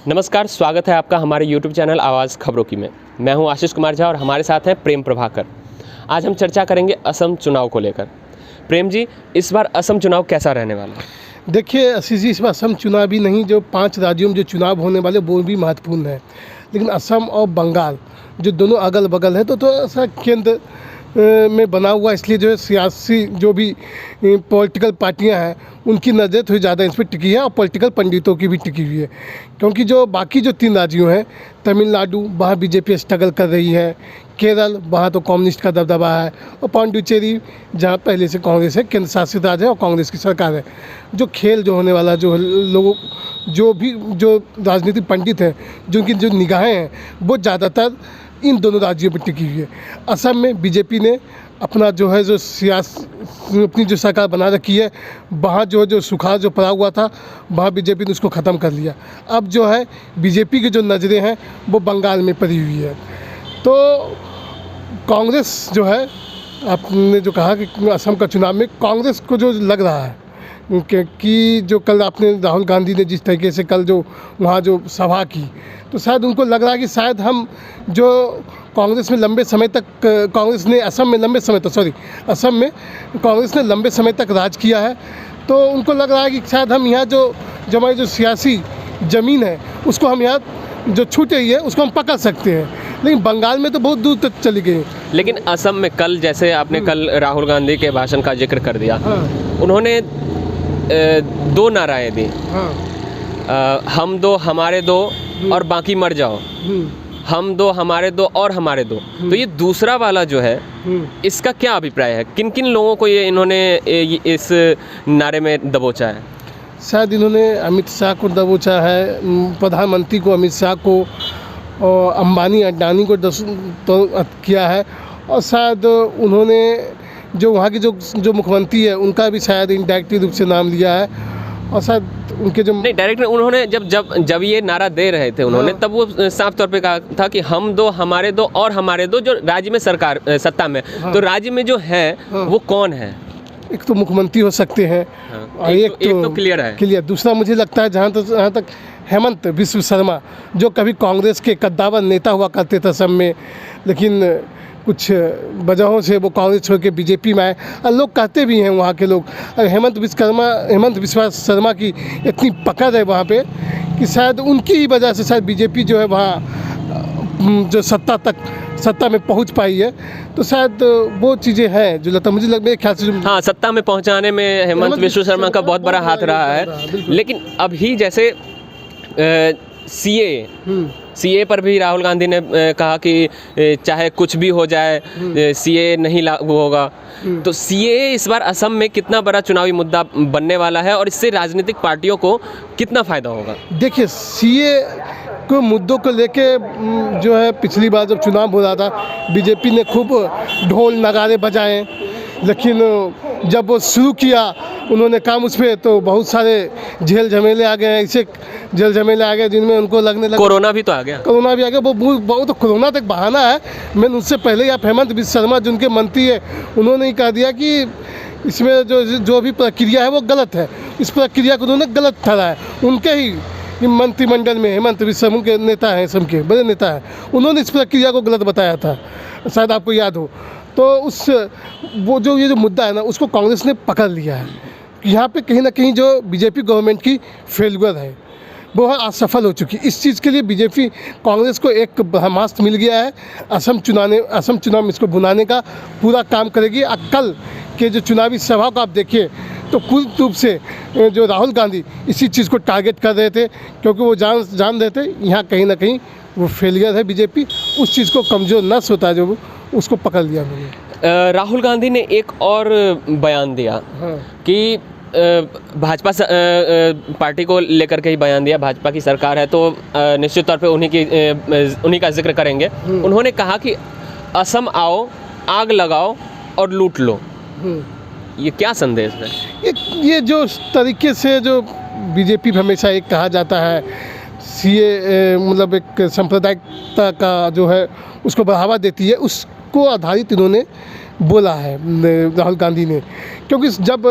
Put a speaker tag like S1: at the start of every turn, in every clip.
S1: नमस्कार, स्वागत है आपका हमारे YouTube चैनल आवाज़ खबरों की में। मैं हूं आशीष कुमार झा और हमारे साथ हैं प्रेम प्रभाकर। आज हम चर्चा करेंगे असम चुनाव को लेकर। प्रेम जी, इस बार असम चुनाव कैसा रहने वाला है?
S2: देखिए आशीष जी, इस बार असम चुनाव ही नहीं, जो 5 राज्यों में जो चुनाव होने वाले वो भी महत्वपूर्ण है। लेकिन असम और बंगाल जो दोनों अगल बगल है तो थोड़ा सा केंद्र में बना हुआ, इसलिए जो है सियासी जो भी पॉलिटिकल पार्टियां हैं उनकी नज़र थोड़ी ज़्यादा इस पर टिकी है और पॉलिटिकल पंडितों की भी टिकी हुई है। क्योंकि जो बाकी जो 3 राज्यों हैं, तमिलनाडु वहाँ बीजेपी स्ट्रगल कर रही है, केरल वहाँ तो कम्युनिस्ट का दबदबा है, और पांडिचेरी जहाँ पहले से कांग्रेस है, केंद्र शासित राज्य है और कांग्रेस की सरकार है। जो खेल जो होने वाला, जो लोगों जो राजनीतिक पंडित हैं, जिनकी जो निगाहें हैं वो ज़्यादातर इन दोनों राज्यों पर टिकी हुई है। असम में बीजेपी ने अपना जो है जो अपनी जो सरकार बना रखी है, वहाँ जो सुखाड़ जो पड़ा हुआ था वहाँ बीजेपी ने उसको ख़त्म कर लिया। अब जो है बीजेपी की जो नज़रें हैं वो बंगाल में पड़ी हुई है। तो कांग्रेस जो है, आपने जो कहा कि असम का चुनाव में कांग्रेस को जो लग रहा है कि जो कल आपने राहुल गांधी ने जिस तरीके से कल जो वहाँ जो सभा की, तो शायद उनको लग रहा है कि शायद हम जो कांग्रेस में लंबे समय तक कांग्रेस ने असम में कांग्रेस ने लंबे समय तक राज किया है, तो उनको लग रहा है कि शायद हम यहाँ जो हमारी जो सियासी ज़मीन है उसको हम यहाँ जो छूटे ही है उसको हम पकड़ सकते हैं। लेकिन बंगाल में तो बहुत दूर तक चली गई।
S1: लेकिन असम में कल, जैसे आपने कल राहुल गांधी के भाषण का जिक्र कर दिया, उन्होंने 2 नाराएं दी। हम दो हमारे दो और बाकी मर जाओ। हम दो हमारे दो और हमारे दो। तो ये दूसरा वाला जो है, इसका क्या अभिप्राय है? किन किन लोगों को ये इन्होंने इस नारे में दबोचा है?
S2: शायद इन्होंने अमित शाह को दबोचा है, प्रधानमंत्री को अमित शाह को, और अंबानी अडानी को तो किया है, और शायद उन्होंने जो वहाँ की जो मुख्यमंत्री है उनका भी शायद इनडायरेक्टली रूप से नाम लिया है, और शायद उनके जो
S1: नहीं, डायरेक्ट उन्होंने जब ये नारा दे रहे थे उन्होंने, तब वो साफ तौर पे कहा था कि हम दो हमारे दो और हमारे दो, जो राज्य में सरकार सत्ता में। तो राज्य में जो है वो कौन है?
S2: एक तो मुख्यमंत्री हो सकते हैं, और एक तो
S1: क्लियर है। दूसरा
S2: मुझे लगता है जहाँ तक हेमंत बिस्व शर्मा, जो कभी कांग्रेस के कद्दावर नेता हुआ करते थे असम में, लेकिन कुछ वजहों से वो कांग्रेस छोड़ के बीजेपी में आए। और लोग कहते भी हैं वहाँ के लोग, हेमंत बिस्वा शर्मा की इतनी पकड़ है वहाँ पे कि शायद उनकी ही वजह से शायद बीजेपी जो है वहाँ जो सत्ता में पहुँच पाई है। तो शायद वो चीज़ें हैं जो लगता मुझे मेरे ख्याल से
S1: हाँ, सत्ता में पहुँचाने में हेमंत बिस्वा शर्मा का बहुत बड़ा हाथ रहा है। लेकिन अभी जैसे सीए पर भी राहुल गांधी ने कहा कि चाहे कुछ भी हो जाए सीए नहीं लागू होगा। तो सीए इस बार असम में कितना बड़ा चुनावी मुद्दा बनने वाला है और इससे राजनीतिक पार्टियों को कितना फ़ायदा होगा?
S2: देखिए, सीए को मुद्दों को लेके जो है पिछली बार जब चुनाव हो रहा था बीजेपी ने खूब ढोल नगाड़े बजाए, लेकिन जब वो शुरू किया उन्होंने काम उस पर, तो बहुत सारे झेल झमेले आ गए, ऐसे झेल झमेले आ गए जिनमें उनको लगने लगा
S1: कोरोना भी आ गया।
S2: वो तो कोरोना तक बहाना है। मैंने उससे पहले ही आप हेमंत बिस्वा शर्मा जिनके मंत्री है उन्होंने ही कह दिया कि इसमें जो भी प्रक्रिया है वो गलत है, इस प्रक्रिया को उन्होंने गलत ठहराया है। उनके ही मंत्रिमंडल में हेमंत बिस्वा शर्मा के नेता हैं, असम के बड़े नेता हैं, उन्होंने इस प्रक्रिया को गलत बताया था, शायद आपको याद हो। तो ये जो मुद्दा है ना, उसको कांग्रेस ने पकड़ लिया है। यहाँ पे कहीं ना कहीं जो बीजेपी गवर्नमेंट की फेलियर है वो असफल हो चुकी। इस चीज़ के लिए बीजेपी कांग्रेस को एक ब्रह्मास्त्र मिल गया है। असम चुनाव में इसको बुलाने का पूरा काम करेगी। कल के जो चुनावी सभा को आप देखिए तो पूर्ण रूप से जो राहुल गांधी इसी चीज़ को टारगेट कर रहे थे, क्योंकि वो जान रहे थे यहाँ कहीं ना कहीं वो फेलियर है बीजेपी। उस चीज़ को कमज़ोर नस होता है जो उसको पकड़ लिया उन्होंने।
S1: राहुल गांधी ने एक और बयान दिया कि भाजपा पार्टी को लेकर के ही बयान दिया। भाजपा की सरकार है तो निश्चित तौर पे उन्हीं का जिक्र करेंगे। उन्होंने कहा कि असम आओ, आग लगाओ और लूट लो। ये क्या संदेश है?
S2: ये जो तरीके से जो बीजेपी हमेशा एक कहा जाता है सीए मतलब एक सांप्रदायिकता का जो है उसको बढ़ावा देती है, उसको आधारित इन्होंने बोला है राहुल गांधी ने। क्योंकि जब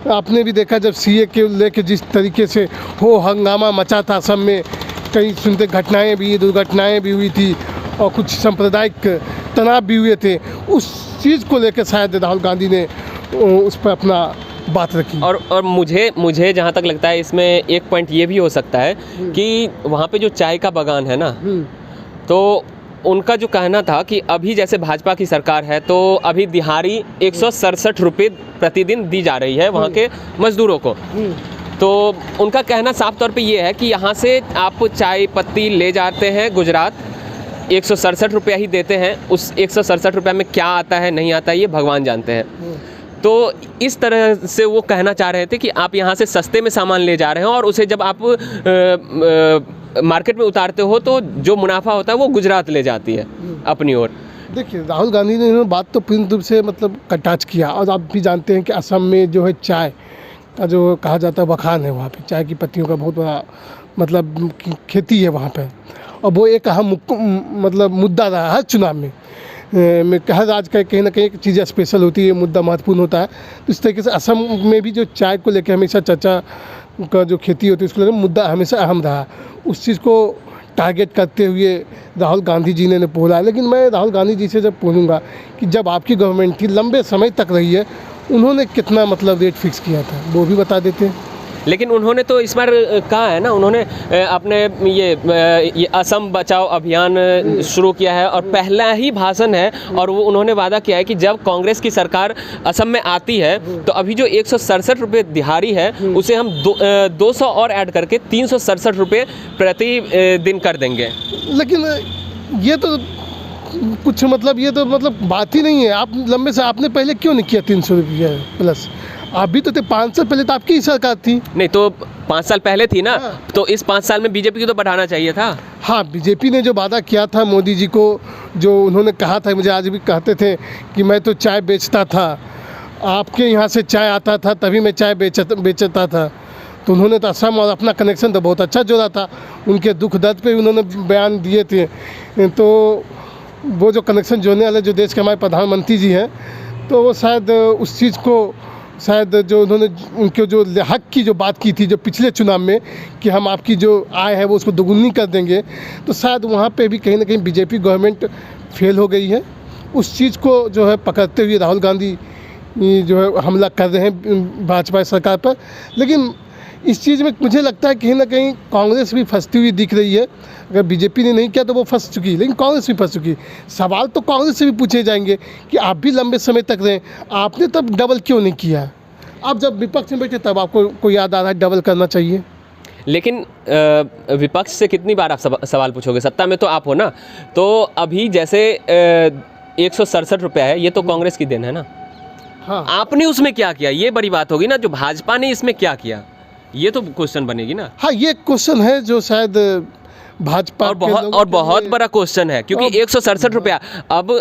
S2: आपने भी देखा जब सीए के लेके जिस तरीके से हो हंगामा मचा था असम में कई सुनते घटनाएं भी, दुर्घटनाएं भी हुई थी और कुछ सांप्रदायिक तनाव भी हुए थे। उस चीज़ को लेकर शायद राहुल गांधी ने उस पर अपना बात रखी।
S1: और मुझे जहाँ तक लगता है इसमें एक पॉइंट ये भी हो सकता है कि वहाँ पे जो चाय का बागान है ना, तो उनका जो कहना था कि अभी जैसे भाजपा की सरकार है तो अभी दिहाड़ी 167 रुपये प्रतिदिन दी जा रही है वहाँ के मज़दूरों को। तो उनका कहना साफ तौर पे ये है कि यहाँ से आप चाय पत्ती ले जाते हैं गुजरात, 167 रुपया ही देते हैं। उस 167 रुपये में क्या आता है नहीं आता है ये भगवान जानते हैं। तो इस तरह से वो कहना चाह रहे थे कि आप यहाँ से सस्ते में सामान ले जा रहे हैं और उसे जब आप मार्केट में उतारते हो तो जो मुनाफा होता है वो गुजरात ले जाती है अपनी ओर।
S2: देखिए, राहुल गांधी ने बात तो पूर्ण रूप से मतलब कटाच किया। और आप भी जानते हैं कि असम में जो है चाय का जो कहा जाता है बखान है, वहाँ पे चाय की पत्तियों का बहुत बड़ा मतलब खेती है वहाँ पे। और वो एक अहम मतलब मुद्दा रहा है चुनाव में। हर राज्य का कहीं ना कहीं एक चीज़ स्पेशल होती है, मुद्दा महत्वपूर्ण होता है। तो इस तरीके से असम में भी जो चाय को लेकर हमेशा चर्चा का जो खेती होती है उसको लेकर मुद्दा हमेशा अहम रहा। उस चीज़ को टारगेट करते हुए राहुल गांधी जी ने बोला। लेकिन मैं राहुल गांधी जी से जब पूछूंगा कि जब आपकी गवर्नमेंट थी लंबे समय तक रही है, उन्होंने कितना मतलब रेट फिक्स किया था वो भी बता देते हैं।
S1: लेकिन उन्होंने तो इस बार कहा है ना, उन्होंने अपने ये असम बचाओ अभियान शुरू किया है और पहला ही भाषण है और वो उन्होंने वादा किया है कि जब कांग्रेस की सरकार असम में आती है तो अभी जो 167 रुपये दिहाड़ी है उसे हम 200 और ऐड करके 367 रुपये प्रति दिन कर देंगे।
S2: लेकिन ये तो कुछ मतलब ये तो मतलब बात ही नहीं है। आप लंबे से आपने पहले क्यों नहीं किया 300 रुपये प्लस? आप भी तो थे 5 साल पहले, तो आपकी ही सरकार थी।
S1: नहीं तो 5 साल पहले थी ना। हाँ। तो इस 5 साल में बीजेपी को तो बढ़ाना चाहिए था।
S2: हाँ, बीजेपी ने जो वादा किया था मोदी जी को, जो उन्होंने कहा था, मुझे आज भी कहते थे कि मैं तो चाय बेचता था, आपके यहाँ से चाय आता था तभी मैं चाय बेचता था। तो उन्होंने तो असम और अपना कनेक्शन तो बहुत अच्छा जोड़ा था। उनके दुख दर्द पे उन्होंने बयान दिए थे। तो वो जो कनेक्शन जोड़ने वाले जो देश के हमारे प्रधानमंत्री जी हैं, तो वो शायद उस चीज़ को शायद जो उन्होंने उनके जो हक की जो बात की थी जो पिछले चुनाव में कि हम आपकी जो आय है वो उसको दोगुनी कर देंगे, तो शायद वहाँ पे भी कहीं ना कहीं बीजेपी गवर्नमेंट फेल हो गई है। उस चीज़ को जो है पकड़ते हुए राहुल गांधी जो है हमला कर रहे हैं भाजपा सरकार पर। लेकिन इस चीज़ में मुझे लगता है कहीं ना कहीं कांग्रेस भी फंसती हुई दिख रही है। अगर बीजेपी ने नहीं किया तो वो फंस चुकी, लेकिन कांग्रेस भी फंस चुकी। सवाल तो कांग्रेस से भी पूछे जाएंगे कि आप भी लंबे समय तक रहे, आपने तब डबल क्यों नहीं किया? आप जब विपक्ष में बैठे तब आपको कोई याद आ रहा है डबल करना चाहिए।
S1: लेकिन विपक्ष से कितनी बार आप सवाल पूछोगे? सत्ता में तो आप हो ना। तो अभी जैसे 167 रुपया है, ये तो कांग्रेस की देन है ना। हाँ, आपने उसमें क्या किया, ये बड़ी बात होगी ना। जो भाजपा ने इसमें क्या किया, ये तो क्वेश्चन बनेगी ना।
S2: हाँ, ये क्वेश्चन है जो शायद भाजपा
S1: और बहुत बड़ा क्वेश्चन है, क्योंकि 167 रुपया, अब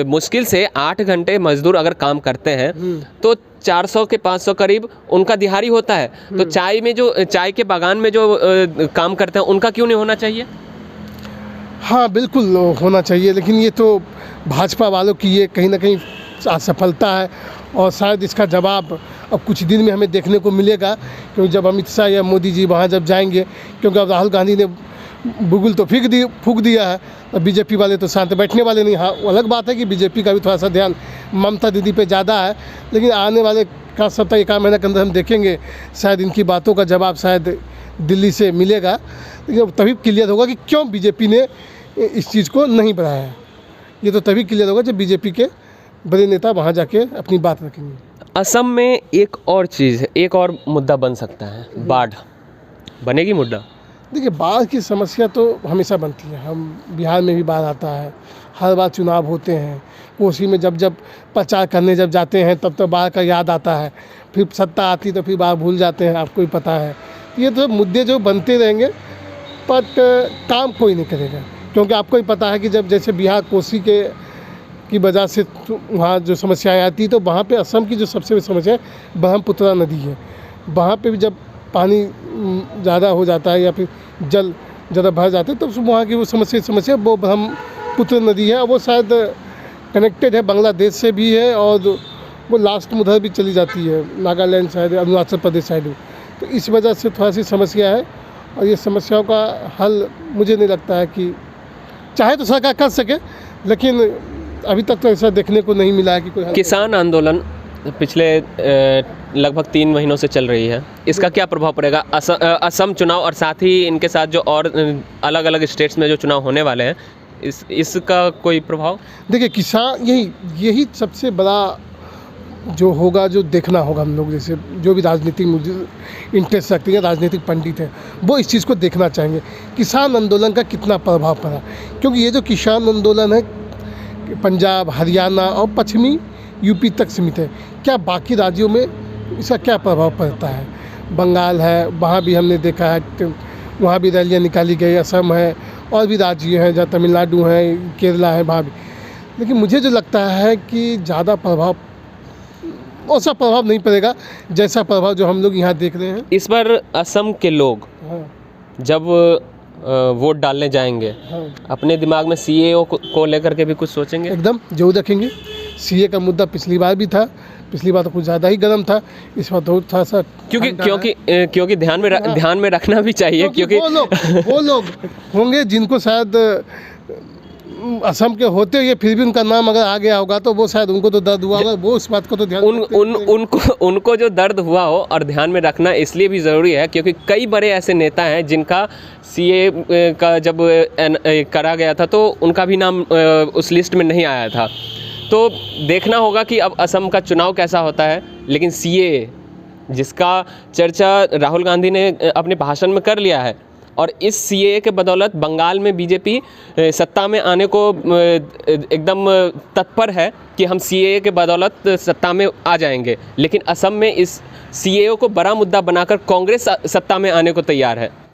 S1: मुश्किल से 8 घंटे मजदूर अगर काम करते हैं तो 400 के 500 करीब उनका दिहाड़ी होता है। तो चाय में जो चाय के बागान में जो काम करते हैं उनका क्यों नहीं होना चाहिए?
S2: हाँ, बिल्कुल होना चाहिए। लेकिन ये तो भाजपा वालों की ये कहीं ना कहीं असफलता है और शायद इसका जवाब अब कुछ दिन में हमें देखने को मिलेगा। क्योंकि जब अमित शाह या मोदी जी वहाँ जब जाएंगे, क्योंकि अब राहुल गांधी ने बुगुल तो फूंक दिया है, और बीजेपी वाले तो शांत बैठने वाले नहीं। हाँ, अलग बात है कि बीजेपी का भी थोड़ा सा ध्यान ममता दीदी पे ज़्यादा है। लेकिन आने वाले का सप्ताह 1 महीने के अंदर हम देखेंगे, शायद इनकी बातों का जवाब शायद दिल्ली से मिलेगा। लेकिन तभी क्लियर होगा कि क्यों बीजेपी ने इस चीज़ को नहीं बढ़ाया। ये तो तभी क्लियर होगा जब बीजेपी के बड़े नेता वहाँ जाके अपनी बात रखेंगे।
S1: असम में एक और चीज़ है, एक और मुद्दा बन सकता है, बाढ़ बनेगी मुद्दा।
S2: देखिए, बाढ़ की समस्या तो हमेशा बनती है। हम बिहार में भी बाढ़ आता है, हर बार चुनाव होते हैं, कोसी में जब प्रचार करने जब जाते हैं तब तो बाढ़ का याद आता है, फिर सत्ता आती तो फिर बाढ़ भूल जाते हैं, आपको भी पता है। ये तो मुद्दे जो बनते रहेंगे, बट काम कोई नहीं करेगा। क्योंकि आपको ही पता है कि जब जैसे बिहार कोसी की वजह से वहाँ जो समस्याएं आती तो वहाँ पे असम की जो सबसे बड़ी समस्या है ब्रह्मपुत्र नदी है। वहाँ पे भी जब पानी ज़्यादा हो जाता है या फिर जल ज़्यादा भर जाते हैं तो वहाँ की वो समस्या वो ब्रह्मपुत्र नदी है। वो शायद कनेक्टेड है बांग्लादेश से भी है और वो लास्ट में उधर भी चली जाती है, नागालैंड साइड, अरुणाचल प्रदेश साइड। तो इस वजह से थोड़ा सी समस्या है और ये समस्याओं का हल मुझे नहीं लगता है कि चाहे तो सरकार कर सके, लेकिन अभी तक तो ऐसा देखने को नहीं मिला है कि कोई हल।
S1: किसान आंदोलन पिछले लगभग 3 महीनों से चल रही है, इसका क्या प्रभाव पड़ेगा असम चुनाव और साथ ही इनके साथ जो और अलग अलग स्टेट्स में जो चुनाव होने वाले हैं, इसका कोई प्रभाव?
S2: देखिए, किसान यही सबसे बड़ा जो होगा, जो देखना होगा हम लोग, जैसे जो भी राजनीतिक मुझे इंटरेस्ट रखते हैं, राजनीतिक पंडित हैं, वो इस चीज़ को देखना चाहेंगे किसान आंदोलन का कितना प्रभाव पड़ा। क्योंकि ये जो किसान आंदोलन है पंजाब, हरियाणा और पश्चिमी यूपी तक सीमित है, क्या बाकी राज्यों में इसका क्या प्रभाव पड़ता है? बंगाल है, वहाँ भी हमने देखा है, वहाँ भी रैलियाँ निकाली गई, असम है और भी राज्य हैं जहाँ तमिलनाडु है, केरला है, वहाँ भी। लेकिन मुझे जो लगता है कि ज़्यादा प्रभाव, ऐसा प्रभाव नहीं पड़ेगा जैसा प्रभाव जो हम लोग यहाँ देख रहे हैं।
S1: इस बार असम के लोग जब वोट डालने जाएंगे, अपने दिमाग में सीएओ को लेकर के भी कुछ सोचेंगे?
S2: एकदम जरूर रखेंगे। सीए का मुद्दा पिछली बार भी था, पिछली बार तो कुछ ज़्यादा ही गर्म था, इस बार थोड़ा सा
S1: क्योंकि ध्यान में रखना भी चाहिए, क्योंकि
S2: वो लोग होंगे जिनको शायद असम के होते हुए फिर भी उनका नाम अगर आ गया होगा तो वो शायद उनको तो दर्द हुआ होगा, वो उस बात को तो ध्यान
S1: उनको जो दर्द हुआ हो और ध्यान में रखना इसलिए भी ज़रूरी है क्योंकि कई बड़े ऐसे नेता हैं जिनका सीए का जब करा गया था तो उनका भी नाम उस लिस्ट में नहीं आया था। तो देखना होगा कि अब असम का चुनाव कैसा होता है। लेकिन सीए जिसका चर्चा राहुल गांधी ने अपने भाषण में कर लिया है, और इस सीए के बदौलत बंगाल में बीजेपी सत्ता में आने को एकदम तत्पर है कि हम सीए के बदौलत सत्ता में आ जाएंगे। लेकिन असम में इस सीए को बड़ा मुद्दा बनाकर कांग्रेस सत्ता में आने को तैयार है।